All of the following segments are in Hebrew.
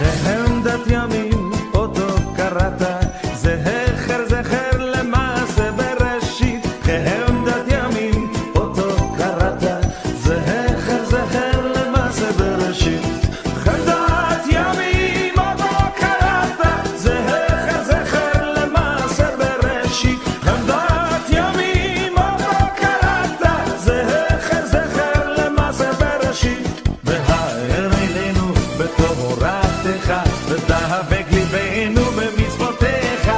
חמדת ימים אותו קראת, זכר זכר למעשה בראשית. חמדת ימים אותו קראת, זכר זכר למעשה בראשית. חמדת ימים אותו קראת, זכר זכר למעשה בראשית. חמדת ימים אותו קראת, זכר זכר למעשה בראשית. והאר עינינו בתורתך, ודבק ליבנו במצוותיך,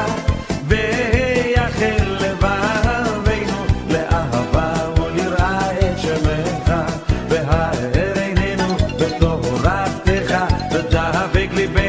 ויחל לבבינו לאהבה וליראה את שמך. והאר עינינו בתורתך, ודבק ליבנו